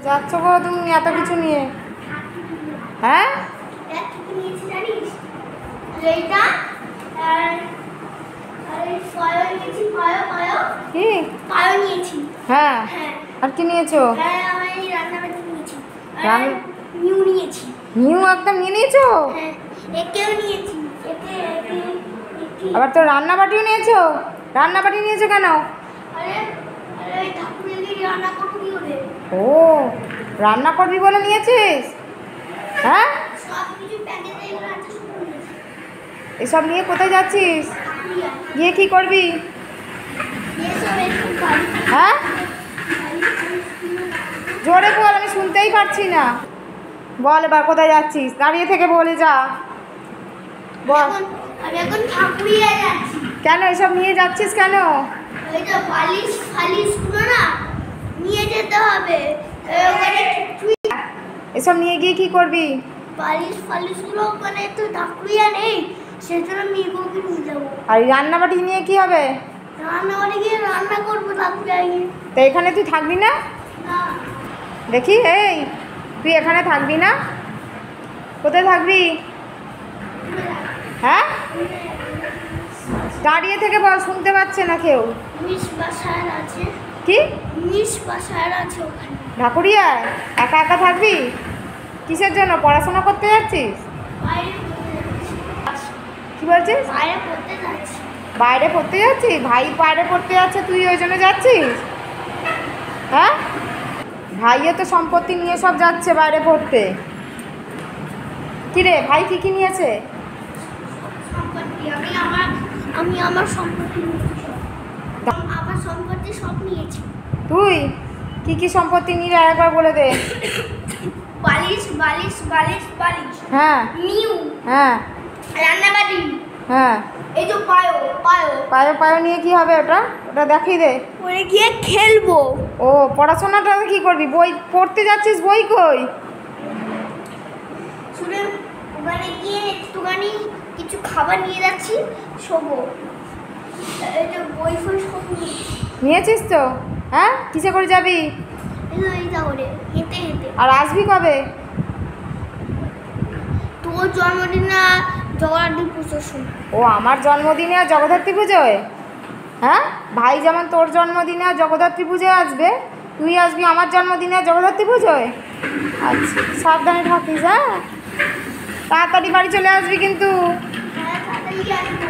যাচ্ছ গো তুমি এত কিছু নিয়ে? হ্যাঁ কি? হ্যাঁ আর কি নিয়েছো? নিউ একদম নিয়ে নিয়েছো? আবার তো রান্নাবাটিও নিয়েছো? রান্নাবাটি নিয়েছো কেন? ও রান্না করবি বলে নিয়েছিস? হ্যাঁ এসব নিয়ে কোথায় যাচ্ছিস? গিয়ে কি করবি? হ্যাঁ জোরে বল, আমি শুনতেই পারছি না। বল এবার কোথায় যাচ্ছিস? দাঁড়িয়ে থেকে বলে যা। বল। কেন এসব নিয়ে যাচ্ছিস কেন? এসব নিয়ে গিয়ে কি করবি? আর রান্নাবাটি নিয়ে কি হবে? তো এখানে তুই থাকবি না? দেখি এই তুই এখানে থাকবি না? কোথায় থাকবি? হ্যাঁ দাঁড়িয়ে থেকে বল, শুনতে পাচ্ছে না কেউ। কি ঢাকুরিয়ায় একা একা থাকবি? কিসের জন্য? পড়াশোনা করতে যাচ্ছিস? কি বলছিস? বাইরে পড়তে যাচ্ছিস? ভাই বাইরে পড়তে যাচ্ছে, তুই ওই জন্য যাচ্ছিস? হ্যাঁ ভাইও তো সম্পত্তি নিয়ে সব যাচ্ছে বাইরে পড়তে। কিরে ভাই কি কি নিয়েছে? আমি আমার সম্পত্তি সব নিয়েছি। তুই কি কি সম্পত্তি নিয়ে একবার বলে দে। বালিশ বালিশ বালিশ বালিশ। হ্যাঁ নিউ। হ্যাঁ রান্নাবাটি। হ্যাঁ এই তো পায়ো পায়ো পায়ো পায়ো নিয়ে কি হবে? ওটা ওটা দেখিয়ে দে। ওরে গিয়ে খেলবো। ও পড়াশোনাটা কি করবি? বই পড়তে যাচ্ছিস? বই কই? শুনে ওখানে গিয়ে একটুখানি কিছু খাবার নিয়ে যাচ্ছি, শোবো। এই যে বই ফই সব নিয়েছিস তো? হ্যাঁ কিসে করে যাবি? এইটা করে হেঁটে হেঁটে। আর আসবি কবে? তোর জন্মদিন না জগদ্ধাত্রী পুজোর সময়। ও আমার জন্মদিনে আর জগদ্ধাত্রী পুজোয়? হ্যাঁ ভাই যেমন তোর জন্মদিনে আর জগদ্ধাত্রী পুজোয় আসবে, তুই আসবি আমার জন্মদিনে আর জগদ্ধাত্রী পুজোয়? আচ্ছা সাবধানে থাকিস। হ্যাঁ তাড়াতাড়ি বাড়ি চলে আসবি কিন্তু। হ্যাঁ তাড়াতাড়ি আসবো।